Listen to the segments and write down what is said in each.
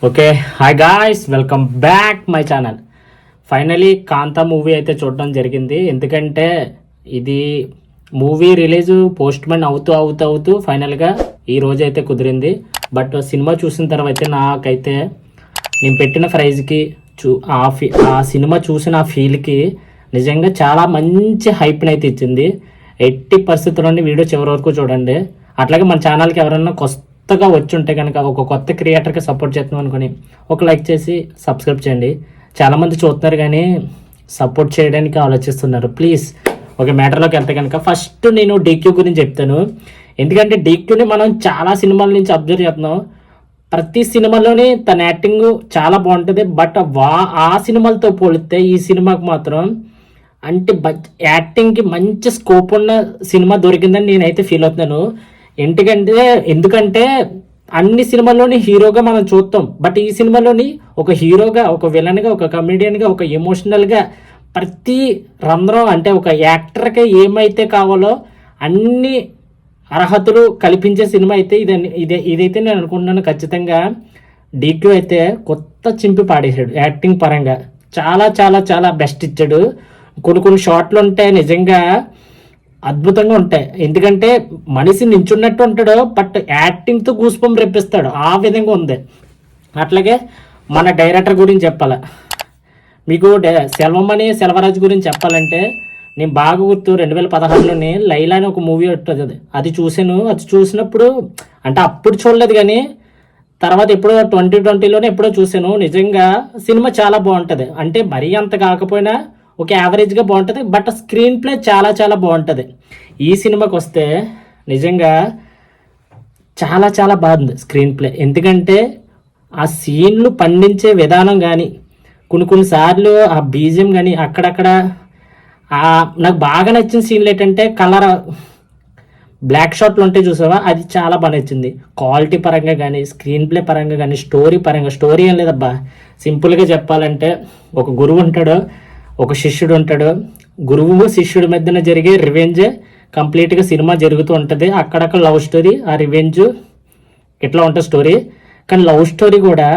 Okay, hi guys, welcome back my channel. Finally Kaantha movie అయితే చూడడం జరిగింది. ఎందుకంటే ఇది మూవీ రిలీజ్ పోస్ట్ మ్యాన్ అవుతూ ఫైనల్గా ఈ రోజు అయితే కుదిరింది. బట్ సినిమా చూసిన తర్వాత నాకైతే నేను పెట్టిన ప్రైజ్కి ఆ సినిమా చూసిన ఆ ఫీల్కి నిజంగా చాలా మంచి హైప్ని అయితే ఇచ్చింది. ఎట్టి పరిస్థితుల్లోని వీడియో చివరి వరకు చూడండి. అట్లాగే మన ఛానల్కి ఎవరైనా కొత్తగా వచ్చి ఉంటే కనుక ఒక కొత్త క్రియేటర్కి సపోర్ట్ చేస్తున్నాం అనుకుని ఒక లైక్ చేసి సబ్స్క్రైబ్ చేయండి. చాలామంది చూస్తున్నారు కానీ సపోర్ట్ చేయడానికి ఆలోచిస్తున్నారు. ప్లీజ్ ఒక మ్యాటర్లోకి వెళ్తే కనుక ఫస్ట్ నేను డీక్యూ గురించి చెప్తాను. ఎందుకంటే డీక్యూని మనం చాలా సినిమాల నుంచి అబ్జర్వ్ చేస్తున్నాం. ప్రతి సినిమాలోని తన యాక్టింగ్ చాలా బాగుంటుంది. బట్ ఆ సినిమాలతో పోలిస్తే ఈ సినిమాకి మాత్రం అంటే యాక్టింగ్కి మంచి స్కోప్ ఉన్న సినిమా దొరికిందని నేనైతే ఫీల్ అవుతున్నాను. ఎందుకంటే అన్ని సినిమాల్లోని హీరోగా మనం చూస్తాం. బట్ ఈ సినిమాలోని ఒక హీరోగా, ఒక విలన్గా, ఒక కమెడియన్గా, ఒక ఎమోషనల్గా ప్రతి రంధ్రం అంటే ఒక యాక్టర్కి ఏమైతే కావాలో అన్ని అర్హతలు కల్పించే సినిమా అయితే ఇదైతే నేను అనుకుంటున్నాను. ఖచ్చితంగా డీక్యూ అయితే కొత్త చింపి పాడేశాడు యాక్టింగ్ పరంగా. చాలా చాలా చాలా బెస్ట్ ఇచ్చాడు. కొన్ని షాట్లు ఉంటాయి నిజంగా అద్భుతంగా ఉంటాయి. ఎందుకంటే మనిషి నించున్నట్టు ఉంటాడు, బట్ యాక్టింగ్తో గూస్పం రెప్పిస్తాడు. ఆ విధంగా ఉంది. అట్లాగే మన డైరెక్టర్ గురించి చెప్పాలి. మీకు సెల్వమణి సెల్వరాజు గురించి చెప్పాలంటే నేను బాగా గుర్తు 2016లోని లైలా అని ఒక మూవీ ఉంటుంది. అది చూసాను. అది చూసినప్పుడు అంటే అప్పుడు చూడలేదు కానీ తర్వాత ఎప్పుడో 2020లోనే ఎప్పుడో చూసాను. నిజంగా సినిమా చాలా బాగుంటుంది. అంటే మరీ అంత కాకపోయినా ఒక యావరేజ్గా బాగుంటుంది. బట్ స్క్రీన్ ప్లే చాలా చాలా బాగుంటుంది. ఈ సినిమాకి వస్తే నిజంగా చాలా చాలా బాగుంది స్క్రీన్ ప్లే. ఎందుకంటే ఆ సీన్లు పండించే విధానం కానీ కొన్నిసార్లు ఆ బీజియం కానీ అక్కడక్కడ నాకు బాగా నచ్చిన సీన్లు ఏంటంటే కలర్ బ్లాక్ షాట్లు ఉంటాయి చూసావా, అది చాలా బాగా నచ్చింది. క్వాలిటీ పరంగా కానీ స్క్రీన్ ప్లే పరంగా కానీ స్టోరీ పరంగా. స్టోరీ ఏం లేదబ్బా, సింపుల్గా చెప్పాలంటే ఒక గురువు ఉంటాడు, ఒక శిష్యుడు ఉంటాడు. గురువు శిష్యుడి మధ్యన జరిగే రివెంజ్ కంప్లీట్గా సినిమా జరుగుతూ ఉంటుంది. అక్కడక్కడ లవ్ స్టోరీ, ఆ రివెంజ్ ఇట్లా ఉంటుంది స్టోరీ. కానీ లవ్ స్టోరీ కూడా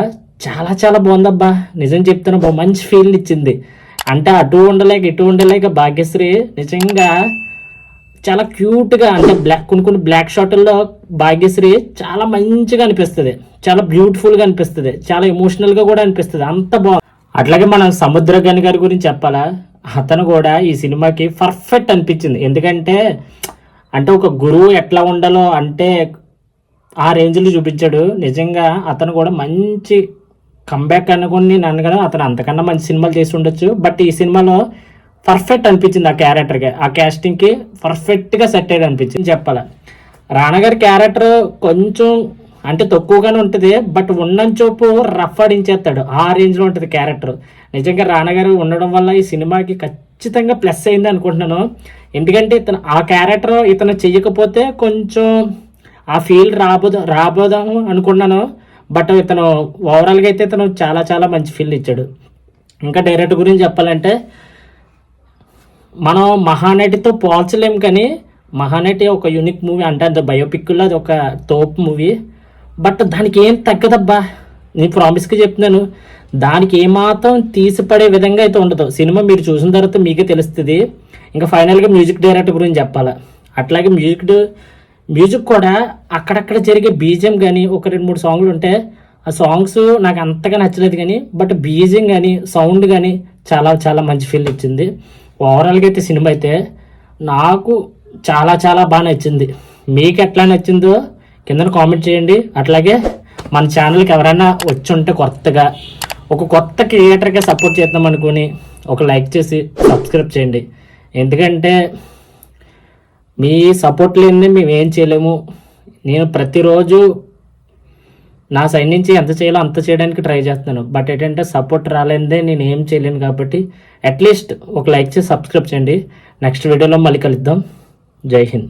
చాలా చాలా బాగుందబ్బా. నిజం చెప్తాను, మంచి ఫీల్ ఇచ్చింది. అంటే అటు ఉండలేక భాగ్యశ్రీ నిజంగా చాలా క్యూట్గా అంటే కొన్ని బ్లాక్ షాట్ల్లో భాగ్యశ్రీ చాలా మంచిగా అనిపిస్తుంది, చాలా బ్యూటిఫుల్గా అనిపిస్తుంది, చాలా ఎమోషనల్గా కూడా అనిపిస్తుంది. అంత బాగుంది. అట్లాగే మనం సముద్రగని గారి గురించి చెప్పాలా. అతను కూడా ఈ సినిమాకి పర్ఫెక్ట్ అనిపించింది. ఎందుకంటే అంటే ఒక గురువు ఎట్లా ఉండాలో అంటే ఆ రేంజ్లో చూపించాడు. నిజంగా అతను కూడా మంచి కంబ్యాక్ అనుకుని నన్ను అతను అంతకన్నా మంచి సినిమాలు చేసి ఉండొచ్చు. బట్ ఈ సినిమాలో పర్ఫెక్ట్ అనిపించింది. ఆ క్యారెక్టర్కి, ఆ క్యాస్టింగ్కి పర్ఫెక్ట్గా సెట్ అయ్యి అనిపించింది చెప్పాలి. రానా గారి క్యారెక్టర్ కొంచెం అంటే తక్కువగానే ఉంటుంది. బట్ ఉన్నంచోపు రఫ్ ఆడించేస్తాడు. ఆ రేంజ్లో ఉంటుంది క్యారెక్టర్. నిజంగా రానా గారు ఉండడం వల్ల ఈ సినిమాకి ఖచ్చితంగా ప్లస్ అయింది అనుకుంటున్నాను. ఎందుకంటే ఆ క్యారెక్టర్ ఇతను చెయ్యకపోతే కొంచెం ఆ ఫీల్ రాబోదాము అనుకున్నాను. బట్ ఇతను ఓవరాల్గా అయితే ఇతను చాలా చాలా మంచి ఫీల్ ఇచ్చాడు. ఇంకా డైరెక్టర్ గురించి చెప్పాలంటే మనం మహానటితో పోల్చలేము. కానీ మహానటి ఒక యూనిక్ మూవీ. అంటే అంత బయోపిక్లో అది ఒక తోపు మూవీ. బట్ దానికి ఏం తగ్గదబ్బా, నేను ప్రామిస్గా చెప్తున్నాను. దానికి ఏమాత్రం తీసిపడే విధంగా అయితే ఉండదు. సినిమా మీరు చూసిన తర్వాత మీకే తెలుస్తుంది. ఇంకా ఫైనల్గా మ్యూజిక్ డైరెక్టర్ గురించి చెప్పాలి. అట్లాగే మ్యూజిక్ కూడా అక్కడక్కడ జరిగే బీజియం కానీ ఒక 2-3 సాంగ్లు ఉంటాయి. ఆ సాంగ్స్ నాకు అంతగా నచ్చలేదు కానీ బట్ బీజియం కానీ సౌండ్ కానీ చాలా చాలా మంచి ఫీల్ ఇచ్చింది. ఓవరాల్గా అయితే సినిమా అయితే నాకు చాలా చాలా బాగా నచ్చింది. మీకు ఎట్లా నచ్చిందో కింద కామెంట్ చేయండి. అట్లాగే మన ఛానల్కి ఎవరైనా వచ్చి ఉంటే కొత్తగా ఒక కొత్త క్రియేటర్గా సపోర్ట్ చేద్దాం అనుకుని ఒక లైక్ చేసి సబ్స్క్రైబ్ చేయండి. ఎందుకంటే మీ సపోర్ట్ లేనిదే మేము ఏం చేయలేము. నేను ప్రతిరోజు నా సైడ్ నుంచి ఎంత చేయాలో అంత చేయడానికి ట్రై చేస్తున్నాను. బట్ ఏంటంటే సపోర్ట్ రాలేదే నేను ఏం చేయలేను. కాబట్టి అట్లీస్ట్ ఒక లైక్ చేసి సబ్స్క్రైబ్ చేయండి. నెక్స్ట్ వీడియోలో మళ్ళీ కలుద్దాం. జై హింద్.